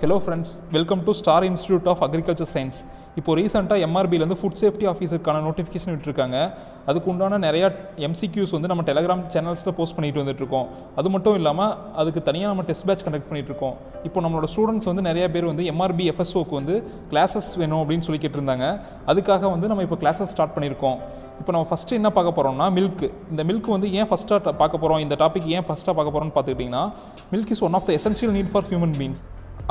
Hello friends, welcome to Star Institute of Agriculture Science. இப்போ ரீசெண்டாக எம்ஆர்பிலேருந்து food safety ஆஃபீஸருக்கான notification விட்டுருக்காங்க. அதுக்கு உண்டான நிறையா எம்சிக்யூஸ் வந்து நம்ம டெலகிராம் சேனல்ஸில் போஸ்ட் பண்ணிட்டு வந்துட்டுருக்கோம். அது மட்டும் இல்லாமல் அதுக்கு தனியாக நம்ம டெஸ்ட் பேட்ச் கண்டக்ட் பண்ணிகிட்ருக்கோம். இப்போ நம்மளோட ஸ்டூடெண்ட்ஸ் வந்து நிறைய பேர் வந்து எம்ஆர்பி எஃப்எஸ்ஓக்கு வந்து கிளாஸஸ் வேணும் அப்படின்னு சொல்லி கேட்டிருந்தாங்க. அதுக்காக வந்து நம்ம இப்போ கிளாஸஸ் ஸ்டார்ட் பண்ணியிருக்கோம். இப்போ நம்ம ஃபஸ்ட்டு என்ன பார்க்க போகிறோம்னா மில்க். இந்த மில்க் வந்து ஏன் ஃபஸ்ட்டாக பார்க்க போகிறோம், இந்த டாபிக் ஏன் ஃபஸ்ட்டாக பார்க்க போகிறோம்னு பார்த்துக்கிட்டிங்கன்னா, milk is one of the essential need for human beings.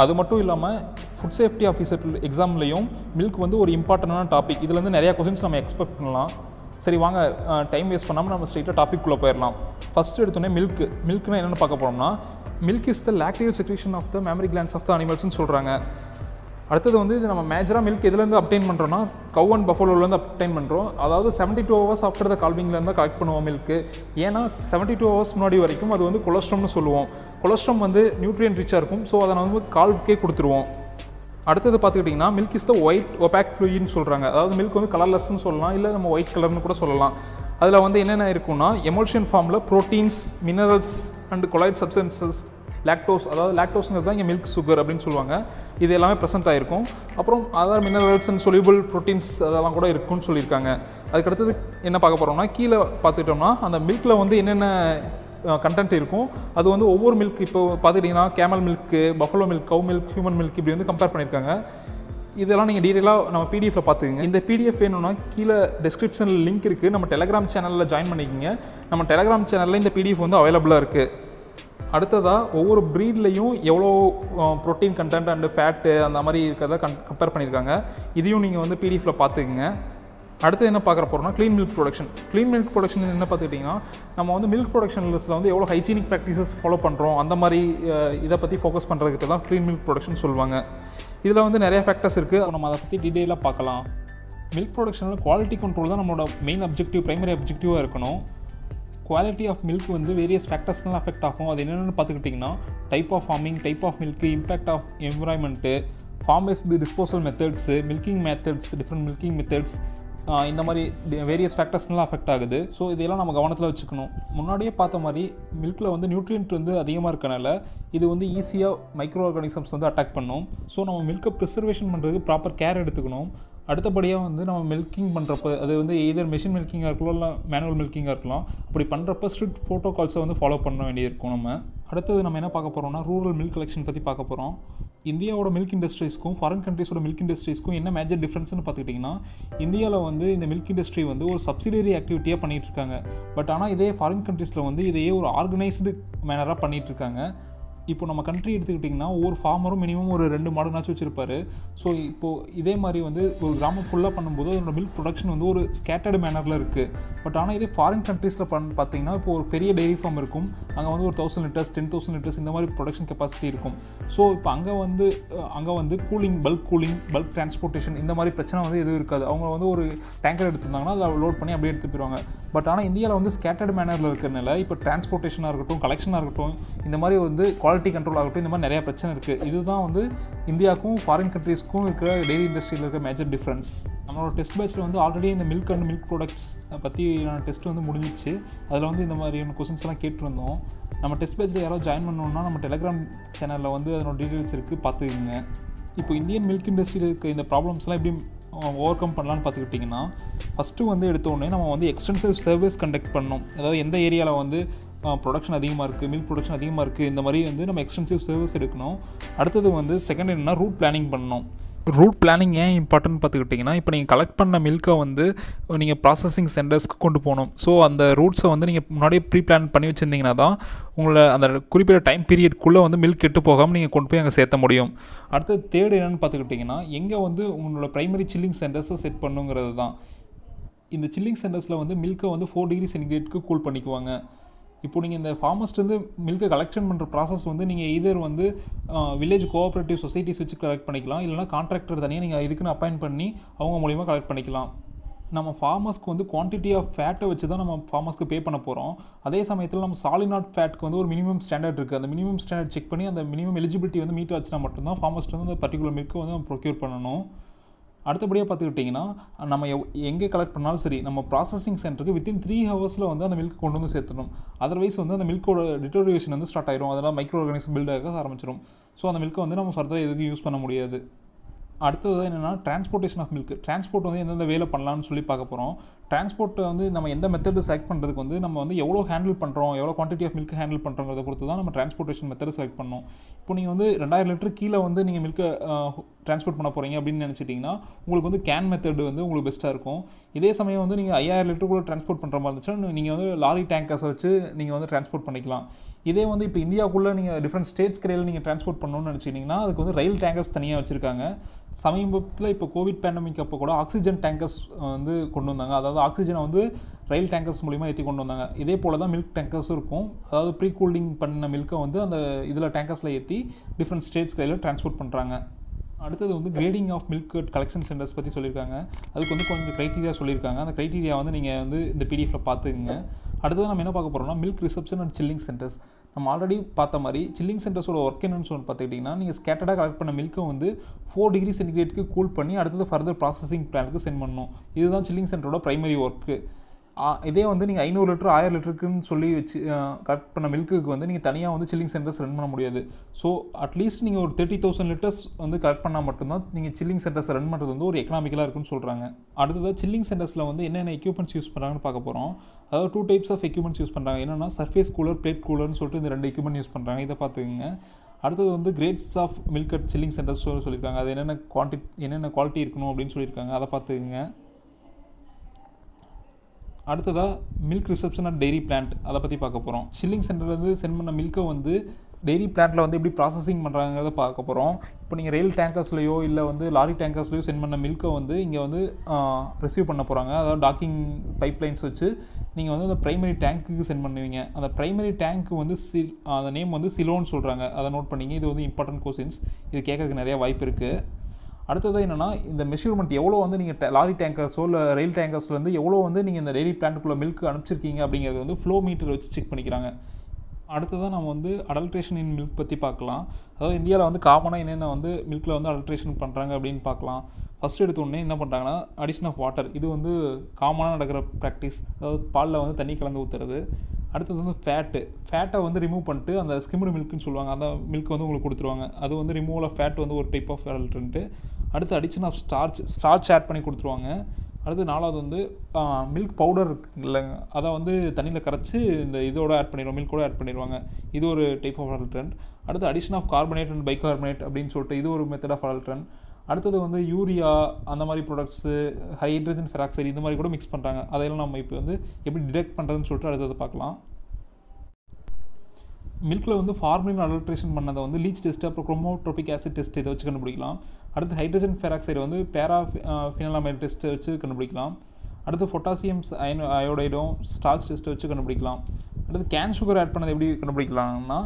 அது மட்டும் இல்லாமல் ஃபுட் சேஃப்டி ஆஃபீஸர் எக்ஸாம்லேயும் மில்க் வந்து ஒரு இம்பார்ட்டண்டான டாபிக். இதுலேருந்து நிறையா கொஸ்டின்ஸ் நம்ம எக்ஸ்பெக்ட் பண்ணலாம். சரி வாங்க, டைம் வேஸ்ட் பண்ணாமல் நம்ம ஸ்ட்ரெயிட்டாக டாபிக்குள்ளே போயிடலாம். ஃபஸ்ட்டு எடுத்தோடனே மில்க்னா என்னென்னு பார்க்க போகிறோம்னா, milk is the lacteal secretion of the mammary glands ஆஃப் த அனிமல்ஸ்னு சொல்கிறாங்க. அடுத்தது வந்து இது நம்ம மேஜராக மில்க் எதுலேருந்து அப்டைன் பண்ணுறோன்னா, கவ் அண்ட் பஃபலோலேருந்து அப்டைன் பண்ணுறோம். அதாவது 72 hours ஆஃப்டர் த கால்விங்லேருந்து கலெக்ட் பண்ணுவோம் மில்க்கு. ஏன்னா 72 hours முன்னாடி வரைக்கும் அது வந்து கொலஸ்ட்ரம்னு சொல்லுவோம். கொலஸ்ட்ரம் வந்து நியூட்ரியன்ட் ரிச்சாக இருக்கும். ஸோ அதை நம்ம கால்வுக்கே கொடுத்துருவோம். அடுத்தது பார்த்துக்கிட்டிங்கன்னா, milk is the white opaque ஃப்ளூயின்னு சொல்கிறாங்க. அதாவது மில்க் வந்து கலர்லெஸ்ன்னு சொல்லலாம், இல்லை நம்ம ஒயிட் கலர்னு கூட சொல்லலாம். அதில் வந்து என்னென்ன இருக்குன்னா, எமல்ஷன் ஃபார்மில் proteins, minerals and colloid substances, lactose, அதாவது லாக்டோஸுங்கிறது தான் இங்கே மில்க் சுகர் அப்படின்னு சொல்லுவாங்க. இது எல்லாமே ப்ரெசென்ட் ஆகிருக்கும். அப்புறம் அதர் மினரல்ஸ் அண்ட் சொலியூபிள் ப்ரோட்டீன்ஸ் அதெல்லாம் கூட இருக்குன்னு சொல்லியிருக்காங்க. அதுக்கடுத்தது என்ன பார்க்க போகிறோம்னா, கீழே பார்த்துக்கிட்டோம்னா அந்த மில்கில் வந்து என்னென்ன கண்டென்ட் இருக்கும், அது வந்து ஒவ்வொரு மில்க் இப்போ பார்த்துக்கிட்டிங்கன்னா camel milk, buffalo milk, cow milk, human milk இப்படி வந்து கம்பேர் பண்ணியிருக்காங்க. இதெல்லாம் நீங்கள் டீட்டெயிலாக நம்ம பிடிஎஃப்பில் பார்த்துக்குங்க. இந்த பிடிஎஃப் வேணும்னா கீழே டிஸ்கிரிப்ஷனில் லிங்க் இருக்குது. நம்ம டெலகிராம் சேனலில் ஜாயின் பண்ணிக்கிங்க. நம்ம டெலகிராம் சேனலில் இந்த பிடிஎஃப் வந்து அவைலபிளாக இருக்குது. அடுத்ததாக ஒவ்வொரு ப்ரீட்லேயும் எவ்வளோ ப்ரோட்டீன் கண்டென்ட் அண்டு ஃபேட்டு அந்த மாதிரி இருக்கிறத கம்பேர் பண்ணியிருக்காங்க. இதையும் நீங்கள் வந்து பிடிஎஃப்பில் பார்த்துக்குங்க. அடுத்து என்ன பார்க்குற போகிறோம்னா, clean milk production. Clean milk production என்ன பார்த்துக்கிட்டிங்கன்னா, நம்ம வந்து மில்க் ப்ரொடக்ஷன் லிஸ்ட்டில் வந்து எவ்வளோ ஹைஜீனிக் ப்ராக்டிசஸ் ஃபாலோ பண்ணுறோம் அந்த மாதிரி இதை பற்றி ஃபோக்கஸ் பண்ணுறதுக்கு தான் க்ளீன் மில்க் ப்ரொடக்ஷன் சொல்லுவாங்க. இதில் வந்து நிறைய ஃபேக்டர்ஸ் இருக்குது. நம்ம அதை பற்றி டீட்டெயிலாக பார்க்கலாம். மில்க் ப்ரொடக்ஷனில் குவாலிட்டி கண்ட்ரோல் தான் நம்மளோட மெயின் அப்ஜெக்டிவ், ப்ரைமரி அப்ஜெக்டிவாக இருக்கணும். குவாலிட்டி ஆஃப் மில்க் வந்து வேரியஸ் ஃபேக்டர்ஸ்னால் அஃபெக்ட் ஆகும். அது என்னென்னு பார்த்துக்கிட்டிங்கன்னா, type of farming, type of milk, impact of environment, farm based disposal methods, milking methods, different milking methods, இந்த மாதிரி வேரியஸ் ஃபேக்டர்ஸ்லாம் அஃபெக்ட் ஆகுது. ஸோ இதெல்லாம் நம்ம கவனத்தில் வச்சுக்கணும். முன்னாடியே பார்த்த மாதிரி மில்கில் வந்து நியூட்ரியன்ட் வந்து அதிகமாக இருக்கனால இது வந்து ஈஸியாக மைக்ரோ ஆர்கானிசம்ஸ் வந்து அட்டாக் பண்ணும். ஸோ நம்ம மில்கை ப்ரிசர்வேஷன் பண்ணுறதுக்கு ப்ராப்பர் கேர் எடுத்துக்கணும். அடுத்தபடியாக வந்து நம்ம மில்கிங் பண்ணுறப்ப அது வந்து எதர் மெஷின் மில்கிங்காக இருக்கலாம், இல்லை மேனுவல் மில்கிங்காக இருக்கலாம். அப்படி பண்ணுறப்ப ஸ்ட்ரிக்ட் ப்ரோட்டோகால்ஸை வந்து ஃபாலோ பண்ண வேண்டியிருக்கும். நம்ம அடுத்தது நம்ம என்ன பார்க்க போகிறோம்னா, ரூரல் மில்க் கலெக்ஷன் பற்றி பார்க்க போகிறோம். இந்தியாவோட மில்க் இண்டஸ்ட்ரீஸ்க்கும் ஃபாரின் கண்ட்ரீஸோட மில்க் இண்டஸ்ட்ரீஸ்க்கும் என்ன மேஜர் டிஃப்ரென்ஸ்னு பார்த்துக்கிட்டிங்கன்னா, இந்தியாவில் வந்து இந்த மில்க் இண்டஸ்ட்ரி வந்து ஒரு சப்சிடரி ஆக்டிவிட்டியாக பண்ணிகிட்ருக்காங்க. பட் ஆனால் இதே ஃபாரின் கண்ட்ரீஸில் வந்து இதையே ஒரு ஆர்கனைஸ்டு மேனராக பண்ணிகிட்ருக்காங்க. இப்போ நம்ம கண்ட்ரி எடுத்துக்கிட்டிங்கன்னா, ஒவ்வொரு ஃபார்மரும் மினிமம் ஒரு 2 மாடுனாச்சும் வச்சுருப்பாரு. ஸோ இப்போது இதே மாதிரி வந்து ஒரு கிராமம் ஃபுல்லாக பண்ணும்போது அதோட மில்க் ப்ரொடக்ஷன் வந்து ஒரு ஸ்கேட்டர்டு மேனரில் இருக்குது. பட் ஆனால் இதே ஃபாரின் கண்ட்ரீஸில் பார்த்தீங்கன்னா, இப்போ ஒரு பெரிய டெய்ரி ஃபார்ம் இருக்கும். அங்கே வந்து ஒரு 1000 லிட்டர்ஸ், 10,000 லிட்டர்ஸ் இந்த மாதிரி ப்ரொடக்ஷன் கெப்பாசிட்டி இருக்கும். ஸோ இப்போ அங்கே வந்து கூலிங், பல்க் டிரான்ஸ்போர்ட்டேஷன் இந்த மாதிரி பிரச்சனை வந்து எதுவும் இருக்காது. அவங்க வந்து ஒரு டேங்கர் எடுத்துருந்தாங்கன்னா அதில் லோட் பண்ணி அப்படியே எடுத்து போயிடுவாங்க. பட் ஆனால் இந்தியாவில் வந்து ஸ்கேட்டர்டு மேனரில் இருக்கிறதுனால இப்போ டிரான்ஸ்போர்ட்டேஷனாக இருக்கட்டும், கலெக்ஷனாக இருக்கட்டும், இந்த மாதிரி வந்து குவாலிட்டி கண்ட்ரோல் ஆகட்டும், இந்த மாதிரி நிறையா பிரச்சனை இருக்குது. இதுதான் வந்து இந்தியாவுக்கும் ஃபாரின் கண்ட்ரீஸ்க்கும் இருக்கிற டெய்ரி இண்டஸ்ட்ரியில் இருக்கிற மேஜர் டிஃப்ரென்ஸ். நம்மளோட டெஸ்ட் பேட்சில் வந்து ஆல்ரெடி இந்த மில்க் அண்ட் மில்க் ப்ராடக்ட்ஸ் பற்றி டெஸ்ட் வந்து முடிஞ்சிச்சு. அதில் வந்து இந்த மாதிரியான கொஸ்டின்ஸ்லாம் கேட்டிருந்தோம். நம்ம டெஸ்ட் பேட்சில் யாராவது ஜாயின் பண்ணணுன்னா நம்ம டெலகிராம் சேனலில் வந்து அதனோட டீட்டெயில்ஸ் இருக்குது, பார்த்துக்குங்க. இப்போ இந்தியன் மில்க் இண்டஸ்ட்ரியில் இருக்க இந்த ப்ராப்ளம்ஸ்லாம் எப்படி ஓவர் கம் பண்ணலான்னு பார்த்துக்கிட்டிங்கன்னா, ஃபஸ்ட்டு வந்து எடுத்தோடனே நம்ம வந்து எக்ஸ்டென்சிவ் சர்வீஸ் கண்டக்ட் பண்ணணும். அதாவது எந்த ஏரியாவில் வந்து ப்ரொடக்ஷன் அதிகமாக இருக்குது, மில்க் ப்ரொடக்ஷன் அதிகமாக இருக்குது, இந்த மாதிரி வந்து நம்ம எக்ஸ்டென்சிவ் சர்வீஸ் எடுக்கணும். அடுத்தது வந்து செகண்ட் என்னென்னா ரூட் பிளானிங் பண்ணணும். ரூட் பிளானிங் ஏன் இம்பார்ட்டன்ட் பார்த்துக்கிட்டிங்கன்னா, இப்போ நீங்கள் கலெக்ட் பண்ண மில்கை வந்து நீங்கள் ப்ராசஸிங் சென்டர்ஸ்க்கு கொண்டு போகணும். ஸோ அந்த ரூட்ஸை வந்து நீங்கள் முன்னாடியே ப்ரீ பிளான் பண்ணி வச்சுருந்தீங்கன்னா தான் உங்களை அந்த குறிப்பிட்ட டைம் பீரியட்குள்ளே வந்து மில்க் கெட்டு போகாமல் நீங்கள் கொண்டு போய் அங்கே சேர்த்த முடியும். அடுத்தது தேர்ட் என்னென்னு பார்த்துக்கிட்டிங்கன்னா, எங்கே வந்து உங்களோட ப்ரைமரி சில்லிங் சென்டர்ஸை செட் பண்ணுங்கிறது தான். இந்த சில்லிங் சென்டர்ஸில் வந்து மில்கை வந்து 4 டிகிரி சென்டிகிரேட்க்கு கூல் பண்ணிக்குவாங்க. இப்போ நீங்கள் இந்த ஃபார்மர்ஸ்லேருந்து மில்கை கலெக்ஷன் பண்ணுற ப்ராசஸ் வந்து நீங்கள் எதர் வந்து வில்லேஜ் கோஆப்ரேட்டிவ் சொசைட்டிஸ் வச்சு கலெக்ட் பண்ணிக்கலாம், இல்லைனா கான்ட்ராக்டர் தனியாக நீங்கள் இதுக்குன்னு அப்பாயின்ட் பண்ணி அவங்க மூலிமா கலெக்ட் பண்ணிக்கலாம். நம்ம ஃபார்மர்ஸ்க்கு வந்து குவான்டிட்டி ஆஃப் ஃபேட்டை வச்சு தான் நம்ம ஃபார்மர்ஸ்க்கு பே பண்ண போகிறோம். அதே சமயத்தில் நம்ம சாலினாட் ஃபேட்க்கு வந்து ஒரு மினிமம் ஸ்டாண்டர்ட் இருக்குது. அந்த மினிமம் ஸ்டாண்டர்ட் செக் பண்ணி அந்த மினிமம் எலிஜிபிலிட்டி வந்து மீட் ஆச்சுன்னா மட்டும்தான் ஃபார்மர்ஸ்ட்டு வந்து அந்த பர்டிகுலர் மில்க்கை வந்து நம்ம ப்ரொக்யூர் பண்ணணும். அடுத்தபடியாக பார்த்துக்கிட்டிங்கன்னா நம்ம எங்கே கலெக்ட் பண்ணாலும் சரி நம்ம ப்ராசஸிங் சென்டருக்கு வித்தின் 3 ஹவர்ஸில் வந்து அந்த மில்க் கொண்டு வந்து சேர்த்துடும். அதர்வைஸ் வந்து அந்த மில்கோட டிட்டோரியேஷன் வந்து ஸ்டார்ட் ஆயிரும். அதெல்லாம் மைக்ரோ ஆர்கானிசம் பில்ட் ஆக ஆரம்பிச்சிடும். ஸோ அந்த மில்க்கை வந்து நம்ம ஃபர்தராக எதுக்கும் யூஸ் பண்ண முடியாது. அடுத்தது என்னென்னா டிரான்ஸ்போர்ட்டேஷன் ஆஃப் மில்க். டிரான்ஸ்போர்ட் வந்து எந்தெந்த வேலை பண்ணலான்னு சொல்லி பார்க்க போகிறோம். டிரான்ஸ்போர்ட்டை வந்து நம்ம எந்த மெத்தடு செலக்ட் பண்ணுறதுக்கு வந்து நம்ம வந்து எவ்வளோ ஹேண்டில் பண்ணுறோம், எவ்வளோ குவான்டிட்டி ஆஃப் மில்க் ஹேண்டில் பண்ணுறோங்கிறத பொறுத்து தான் நம்ம டிரான்ஸ்போர்ட்டேஷன் மெத்தடு செலக்ட் பண்ணணும். இப்போ நீங்கள் வந்து 2000 லிட்டர் கீழே வந்து நீங்கள் மில்க்கை டிரான்ஸ்போர்ட் பண்ண போகிறீங்க அப்படின்னு நினச்சிட்டிங்கன்னா உங்களுக்கு வந்து கேன் மெத்தடு வந்து உங்களுக்கு பெஸ்ட்டாக இருக்கும். இதே சமயம் வந்து நீங்கள் 5000 லிட்டருக்குள்ளே டிரான்ஸ்போர்ட் பண்ணுற மாதிரி இருந்துச்சுன்னா நீங்கள் வந்து லாரி டேங்கர்ஸை வச்சு நீங்கள் வந்து டிரான்ஸ்போர்ட் பண்ணிக்கலாம். இதே வந்து இப்போ இந்தியாவுக்குள்ளே நீங்கள் டிஃப்ரெண்ட் ஸ்டேட்ஸ் கடையில் நீங்கள் டிரான்ஸ்போர்ட் பண்ணணும்னு நினச்சிட்டிங்கன்னா அதுக்கு வந்து ரயில் டேங்கர்ஸ் தனியாக வச்சுருக்காங்க. சமீபத்தில் இப்போ கோவிட் பேண்டமிக் அப்போ கூட ஆக்சிஜன் டேங்கர்ஸ் வந்து கொண்டு வந்தாங்க. அதாவது ஆக்சிஜனை வந்து ரயில் டேங்கர்ஸ் மூலிமா ஏற்றி கொண்டு வந்தாங்க. இதே போல் தான் மில்க் டேங்கர்ஸும் இருக்கும். அதாவது ப்ரீ கூலிங் பண்ண மில்க்கை வந்து அந்த இதில் டேங்கர்ஸில் ஏற்றி டிஃப்ரெண்ட் ஸ்டேட்ஸ் கையில் டிரான்ஸ்போர்ட் பண்ணுறாங்க. அடுத்தது வந்து grading of milk collection centres பற்றி சொல்லியிருக்காங்க. அதுக்கு வந்து கொஞ்சம் க்ரைட்டீரியா சொல்லியிருக்காங்க. அந்த க்ரைட்டீரியா வந்து நீங்கள் வந்து இந்த பிடிஎஃப்ல பார்த்துக்குங்க. அடுத்தது நம்ம என்ன பார்க்க போகிறோம்னா milk reception and chilling centres. நம்ம ஆல்ரெடி பார்த்த மாதிரி சில்லிங் சென்டர்ஸோட ஒர்க் என்னன்னு சொல்லி பார்த்துக்கிட்டிங்கன்னா நீங்கள் ஸ்கேட்டடாக கலெக்ட் பண்ண மில்க்கை வந்து 4 டிகிரி சென்டிகிரேட்க்கு கூல் பண்ணி அடுத்தது ஃபர்தர் ப்ராசஸிங் பிளானுக்கு சென்ட் பண்ணணும். இதுதான் சில்லிங் சென்டரோட ப்ரைமரி ஒர்க்கு. இதே வந்து நீங்கள் 500 லிட்டர் 1000 லிட்டருக்குன்னு சொல்லி வச்சு கலெக்ட் பண்ண மில்க்குக்கு வந்து நீங்கள் தனியாக வந்து சில்லிங் சென்டர்ஸ் ரன் பண்ண முடியாது. ஸோ அட்லீஸ்ட் நீங்கள் ஒரு 30,000 லிட்டர்ஸ் வந்து கலெக்ட் பண்ணால் மட்டும்தான் நீங்கள் சில்லிங் சென்டர்ஸ் ரன் பண்ணுறது வந்து ஒரு எக்கனாமிக்கலாக இருக்குன்னு சொல்கிறாங்க. அடுத்தது சில்லிங் சென்டர்ஸில் வந்து என்னென்ன எக்யூப்மெண்ட்ஸ் யூஸ் பண்ணுறாங்கன்னு பார்க்க போகிறோம். அதாவது 2 டைப்ஸ் ஆஃப் எக்யூப்மெண்ட்ஸ் யூஸ் பண்ணுறாங்க. என்னென்னா சர்ஃபேஸ் கூலர், பிளேட் கூலர்னு சொல்லிட்டு இந்த 2 எக்யூப்மெண்ட் யூஸ் பண்ணுறாங்க. இதை பார்த்துக்குங்க. அடுத்தது வந்து grades of milk at chilling centres சொல்லியிருக்காங்க. அது என்னென்ன குவாலிட்டி இருக்கணும் அப்படின்னு சொல்லியிருக்காங்க. அதை பார்த்துக்குங்க. அடுத்ததாக milk reception and dairy plant அதை பற்றி பார்க்க போகிறோம். சில்லிங் சென்டர்லேருந்து சென்ட் பண்ண மில்க்கை வந்து டெய்ரி பிளான்ட்டில் வந்து எப்படி ப்ராசஸிங் பண்ணுறாங்கிறத பார்க்க போகிறோம். இப்போ நீங்கள் ரயில் டேங்கர்ஸ்லையோ இல்லை வந்து லாரி டேங்கர்ஸ்லையோ சென்ட் பண்ண மில்க்கை வந்து இங்கே வந்து ரிசீவ் பண்ண போகிறாங்க. அதாவது டாக்கிங் பைப்லைன்ஸ் வச்சு நீங்கள் வந்து அந்த ப்ரைமரி டேங்க்குக்கு சென்ட் பண்ணுவீங்க. அந்த ப்ரைமரி டேங்க்கு வந்து அந்த நேம் வந்து சிலோன்னு சொல்கிறாங்க. அதை நோட் பண்ணிங்க. இது வந்து இம்பார்ட்டன்ட் கொஸ்டின்ஸ். இது கேட்கறதுக்கு நிறையா வாய்ப்பு இருக்குது. அடுத்தது என்னென்னா இந்த மெஷர்மெண்ட் எவ்வளோ வந்து நீங்கள் லாரி டேங்கர்ஸோ இல்லை ரயில் டேங்கர்ஸ்லேருந்து எவ்வளோ வந்து நீங்கள் இந்த டெய்ரி பிளான்ட்டுக்குள்ளே மில்க் அனுப்பிச்சிருக்கீங்க அப்படிங்கிறது வந்து ஃப்ளோ மீட்டர் வச்சு செக் பண்ணிக்கிறாங்க. அடுத்ததான் நம்ம வந்து அடல்ட்ரேஷன் இன் மில்க் பற்றி பார்க்கலாம். அதாவது இந்தியாவில் வந்து காமனாக என்னென்ன வந்து மில்கில் வந்து அடல்ட்ரேஷன் பண்ணுறாங்க அப்படின்னு பார்க்கலாம். ஃபஸ்ட்டு எடுத்தோடனே என்ன பண்ணுறாங்கன்னா அடிஷன் ஆஃப் வாட்டர். இது வந்து காமனாக நடக்கிற ப்ராக்டிஸ். அதாவது பாலில் வந்து தண்ணி கலந்து ஊற்றுறது. அடுத்தது வந்து ஃபேட்டை வந்து ரிமூவ் பண்ணிட்டு அந்த ஸ்கிம்டு மில்க்குன்னு சொல்லுவாங்க. அந்த மில்க் வந்து உங்களுக்கு கொடுத்துருவாங்க. அது வந்து ரிமூவல் ஆஃப் ஃபேட் வந்து ஒரு டைப் ஆஃப் அடல்ட்ரன்ட்டு. அடுத்து அடிஷன் ஆஃப் ஸ்டார்ச் ஆட் பண்ணி கொடுத்துருவாங்க. அடுத்து 4வது வந்து மில்க் பவுடர் இருக்குது இல்லைங்க, அதை வந்து தண்ணியில் கரைச்சி இந்த இதோட ஆட் பண்ணிடுவோம், மில்கோட ஆட் பண்ணிடுவாங்க. இது ஒரு டைப் ஆஃப் அடல்ட்ரன்ட். அடுத்து addition of carbonate and bicarbonate அப்படின்னு சொல்லிட்டு இது ஒரு மெத்தட் ஆஃப் அடல்ட்ரன்ட். அடுத்தது வந்து யூரியா அந்த மாதிரி ப்ராடக்ட்ஸு, ஹைட்ரஜன் பெராக்சைடு இந்த மாதிரி கூட மிக்ஸ் பண்ணுறாங்க. அதையெல்லாம் நம்ம இப்போ வந்து எப்படி டிடெக்ட் பண்ணுறதுன்னு சொல்லிட்டு அடுத்தது பார்க்கலாம். மில்கில் வந்து ஃபார்மலின் அடல்ட்ரேஷன் பண்ணதை வந்து லீச் டெஸ்ட், அப்புறம் குரோமோட்ரோபிக் ஆசிட் டெஸ்ட் இதை வச்சு கண்டுபிடிக்கலாம். அடுத்து ஹைட்ரஜன் பெராக்சைடு வந்து பேராஃபினலாமைடு டெஸ்ட்டை வச்சு கண்டுபிடிக்கலாம். அடுத்து பொட்டாசியம் அயோடைடும் ஸ்டார்ச் டெஸ்ட்டை வச்சு கண்டுபிடிக்கலாம். அடுத்து கேன் சுகர் ஆட் பண்ணதை எப்படி கண்டுபிடிக்கலாம்னா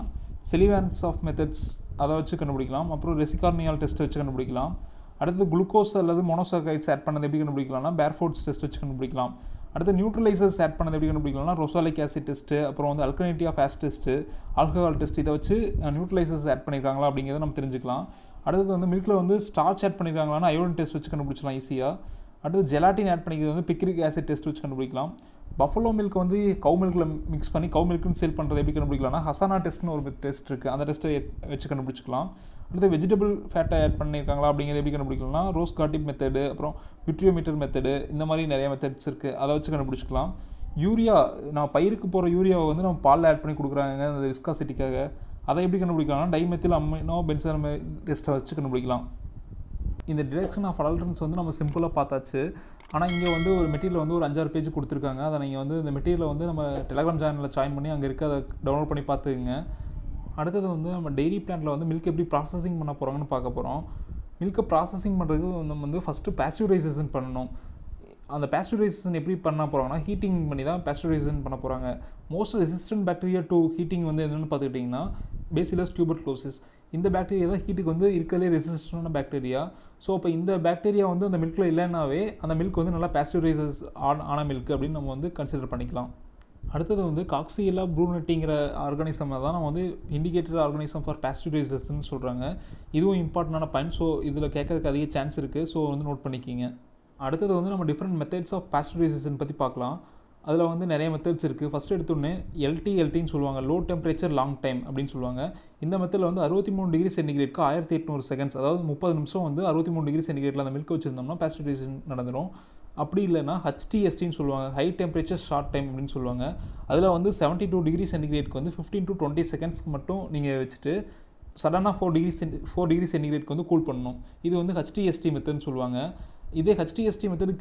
செலிவான்ஸ் ஆஃப் மெத்தட்ஸ் அதை வச்சு கண்டுபிடிக்கலாம். அப்புறம் ரெசிகார்னியால் டெஸ்ட்டை வச்சு கண்டுபிடிக்கலாம். அடுத்து குளுக்கோஸ் அல்லது மோனோசாக்கரைட்ஸ் ஆட் பண்ணதை எப்படி கண்டுபிடிக்கலாம்னா பேர்ஃபோர்ட்ஸ் டெஸ்ட் வச்சு கண்டுபிடிக்கலாம். அடுத்து நியூட்ரலைசர்ஸ் ஆட் பண்ணது எப்படி கண்டுபிடிக்கலாம்னா ரொசாலிக் ஆசிட் டெஸ்ட்டு, அப்புறம் வந்து alkalinity of ash test, alcohol test, இதை வச்சு நியூட்ரலைசர்ஸ் ஆட் பண்ணியிருக்காங்களா அப்படிங்கிறத நம்ம தெரிஞ்சுக்கலாம். அடுத்தது வந்து மில்கில் வந்து ஸ்டார்ச் ஆட் பண்ணியிருக்காங்களான்னா அயோடின் டெஸ்ட் வச்சு கண்டுபிடிச்சலாம் ஈஸியாக. அடுத்து ஜெலாட்டின் ஆட் பண்ணிக்கிறது வந்து பிக்ரிக் ஆசிட் டெஸ்ட் வச்சு கண்டுபிடிக்கலாம். பஃபலோ மில்க் வந்து கவு மில்கில் மிக்ஸ் பண்ணி கவு மில்க்குன்னு சேல் பண்ணுறது எப்படி கண்டுபிடிக்கலாம்னா ஹசானா டெஸ்ட்னு ஒரு டெஸ்ட் இருக்குது, அந்த டெஸ்ட்டை வச்சு கண்டுபிடிச்சிக்கலாம். அடுத்து வெஜிடபிள் ஃபேட்டை ஆட் பண்ணியிருக்காங்களா அப்படிங்கிறது எப்படி கண்டுபிடிக்கலாம்னா ரோஸ் கார்டிப் மெத்தடு, அப்புறம் விட்ரியோமீட்டர் மெத்தடு, இந்த மாதிரி நிறைய மெத்தட்ஸ் இருக்குது, அதை வச்சு கண்டுபிடிச்சிக்கலாம். யூரியா, நான் பயிருக்கு போகிற யூரியாவை வந்து நம்ம பாலில் ஆட் பண்ணி கொடுக்குறாங்க அந்த விஸ்காசிட்டிக்காக, அதை எப்படி கண்டுபிடிக்கலாம்னா டைமெத்தில் அமினோ பென்சால் டெஸ்ட்டை வச்சு கண்டுபிடிக்கலாம். இந்த டிடெக்ஷன் ஆஃப் அடல்ட்ரன்ஸ் வந்து நம்ம சிம்பிளாக பார்த்தாச்சு. ஆனால் இங்கே வந்து ஒரு மெட்டீரியல் வந்து ஒரு 5-6 பேஜ் கொடுத்துருக்காங்க. அதை நீங்கள் வந்து இந்த மெட்டீரியலை வந்து நம்ம டெலகிராம் சேனலில் ஜாயின் பண்ணி அங்கே இருக்க அதை டவுன்லோட் பண்ணி பார்த்துக்குங்க. அடுத்தது வந்து நம்ம டெய்ரி பிளான்ட்டில் வந்து மில்க் எப்படி ப்ராசஸிங் பண்ண போகிறாங்கன்னு பார்க்க போகிறோம். மில்க்கை ப்ராசஸிங் பண்ணுறதுக்கு நம்ம வந்து ஃபஸ்ட்டு பாஸ்டரைசேஷன் பண்ணணும். அந்த பாஸ்டரைசேஷன் எப்படி பண்ண போகிறாங்கன்னா ஹீட்டிங் பண்ணி தான் பாஸ்டரைசேஷன் பண்ண போகிறாங்க. Most resistant bacteria to heating வந்து என்னென்னு பார்த்துக்கிட்டிங்கன்னா பேசிலஸ் டியூபர்குலோசிஸ். இந்த பாக்டீரியா தான் ஹீட்டுக்கு வந்து இருக்கிறதே ரெசிஸ்டன்டான பாக்டீரியா. ஸோ அப்போ இந்த பாக்டீரியா வந்து அந்த மில்கில் இல்லைன்னாவே அந்த மில்க் வந்து நல்லா பாஸ்டரைசஸ் ஆன மில்க் அப்படின்னு நம்ம வந்து கன்சிடர் பண்ணிக்கலாம். அடுத்தது வந்து காக்ஸியெல்லா ப்ரூனட்டிங்கிற ஆர்கானிசம் தான் நம்ம வந்து இண்டிகேட்டட் ஆர்கானிசம் ஃபார் பாஸ்டரைசேஷன் சொல்கிறாங்க. இதுவும் இம்பார்ட்டண்டான பாயிண்ட். ஸோ இதில் கேட்கறதுக்கு அதிக சான்ஸ் இருக்குது. ஸோ வந்து நோட் பண்ணிக்கிங்க. அடுத்தது வந்து நம்ம டிஃப்ரெண்ட் மெத்தட்ஸ் ஆஃப் பாஸ்டரைசேஷன் பற்றி பார்க்கலாம். அதில் வந்து நிறைய மெத்தட்ஸ் இருக்குது. ஃபஸ்ட் எடுத்தோடனே எல்டின்னு சொல்லுவாங்க, லோ டெம்பரேச்சர் லாங் டைம் அப்படின்னு சொல்லுவாங்க. இந்த மெத்தடில் வந்து 63 டிகிரி சென்டிகிரேட்க்கு 1800 செகண்ட்ஸ், அதாவது 30 நிமிஷம் வந்து 63 டிகிரி சென்டிகிரேட்டில் அந்த மில்க் வச்சுருந்தோம்னா பாஸ்டரைசேஷன் நடந்துடும். அப்படி இல்லைனா HTSTன்னு சொல்லுவாங்க, ஹை டெம்பரேச்சர் ஷார்ட் டைம் அப்படின்னு சொல்லுவாங்க. அதில் வந்து 72 டிகிரி சென்டிகிரேட்க்கு வந்து 15 to 20 செகண்ட்ஸ்க்கு மட்டும் நீங்கள் வச்சுட்டு சடனாக 4 டிகிரி சென்டிகிரேட்க்கு வந்து கூல் பண்ணணும். இது வந்து HTST மெத்தட்னு சொல்லுவாங்க. இதே HTST மெத்தட்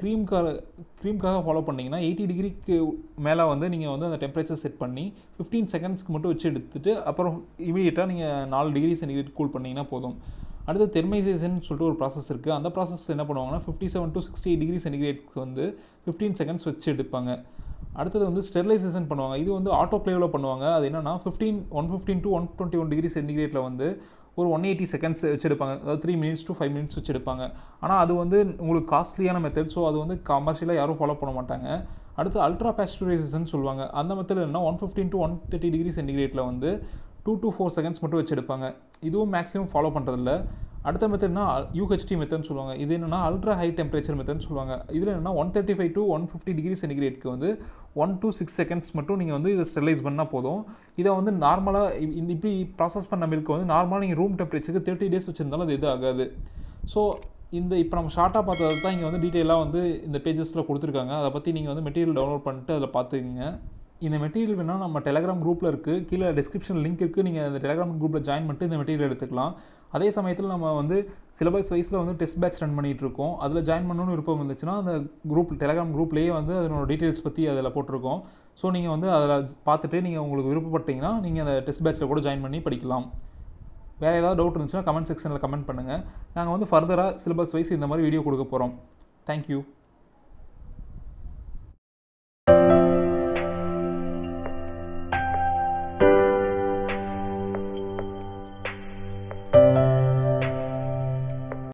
க்ரீம்காக ஃபாலோ பண்ணிங்கன்னா 80 டிகிரிக்கு மேலே வந்து நீங்கள் வந்து அந்த டெம்பரேச்சர் செட் பண்ணி 15 செகண்ட்ஸ்க்கு மட்டும் வச்சு எடுத்துகிட்டு அப்புறம் இமீடியட்டாக நீங்கள் 4 டிகிரி சென்டிகிரேட் கூல் பண்ணிங்கன்னா போதும். அடுத்து தெர்மைசேஷன் சொல்லிட்டு ஒரு ப்ராசஸ் இருக்குது. அந்த ப்ராசஸ் என்ன பண்ணுவாங்கன்னா 57 to 68 டிகிரி சென்டிகிரேட்க்கு வந்து 15 செகண்ட்ஸ் வச்சு எடுப்பாங்க. அடுத்தது வந்து ஸ்டெரிலைசேஷன் பண்ணுவாங்க. இது வந்து ஆட்டோக்ளேவில் பண்ணுவாங்க. அது என்னென்னா 115 to 121 டிகிரி சென்டிகிரேட்டில் வந்து ஒரு 180 செகண்ட்ஸ் வச்சுருப்பாங்க, அதாவது 3 minutes to 5 minutes வச்சுருப்பாங்க. ஆனால் அது வந்து உங்களுக்கு காஸ்ட்லியான மெத்தட். ஸோ அது வந்து கமர்ஷியலாக யாரும் ஃபாலோ பண்ண மாட்டாங்க. அடுத்து அல்ட்ரா பாஸ்டரைசேஷன் சொல்லுவாங்க. அந்த மெத்தட் என்ன 115 to 130 டிகிரி சென்டிகிரேட்டில் வந்து 2 to 4 செகண்ட்ஸ் மட்டும் வச்சுருப்பாங்க. இதுவும் மேக்ஸிமம் ஃபாலோ பண்ணுறதில்ல. அடுத்த மெத்தட்னா UHT மெத்தட்னு சொல்லுவாங்க. இது என்னென்னா அல்ட்ரா ஹை டெம்பரேச்சர் மெத்தட்னு சொல்லுவாங்க. இதில் என்னென்னா 135 to 150 டிகிரி சென்டிகிரேட்க்கு வந்து 1 to 6 செகண்ட்ஸ் மட்டும் நீங்கள் வந்து இதை ஸ்டெரிலைஸ் பண்ணால் போதும். இதை வந்து நார்மலாக இப்படி ப்ராசஸ் பண்ண மில்க் வந்து நார்மலாக நீங்கள் ரூம் டெம்பரேச்சருக்கு 30 டேஸ் வச்சுருந்தாலும் அது எதுவும் ஆகாது. ஸோ இப்போ நம்ம ஷார்ட்டாக பார்த்தது தான் இங்கே வந்து டீட்டெயிலாக வந்து இந்த பேஜஸில் கொடுத்துருக்காங்க. அதை பற்றி நீங்கள் வந்து மெட்டீரியல் டவுன்லோட் பண்ணிட்டு அதில் பார்த்துக்குங்க. இந்த மெட்டீரியல் வேணால் நம்ம டெலகிராம் குரூப்பில் இருக்குது, கீழே டிஸ்கிரிப்ஷன் லிங்க் இருக்குது. நீங்கள் அந்த டெலகிராம் குரூப்பில் ஜாயின் பண்ணிட்டு இந்த மெட்டீரியல் எடுத்துக்கலாம். அதே சமயத்தில் நம்ம வந்து சிலபஸ் வைஸில் வந்து டெஸ்ட் பேட்ச் ரன் பண்ணிகிட்டு இருக்கோம். அதில் ஜாயின் பண்ணணும்னு விருப்பம் இருந்துச்சுன்னா அந்த டெலகிராம் குரூப்லேயே வந்து அதனோட டீட்டெயில்ஸ் பற்றி அதில் போட்டிருக்கோம். ஸோ நீங்கள் வந்து அதில் பார்த்துட்டு நீங்கள் உங்களுக்கு விருப்பப்பட்டீங்கன்னா நீங்கள் அந்த டெஸ்ட் பேட்ச்சில் கூட ஜாயின் பண்ணி படிக்கலாம். வேறு ஏதாவது டவுட் இருந்துச்சுன்னா கமெண்ட் செக்ஷனில் கமெண்ட் பண்ணுங்கள். நாங்கள் வந்து ஃபர்தராக சிலபஸ் வைஸ் இந்த மாதிரி வீடியோ கொடுக்க போகிறோம். தேங்க்யூ.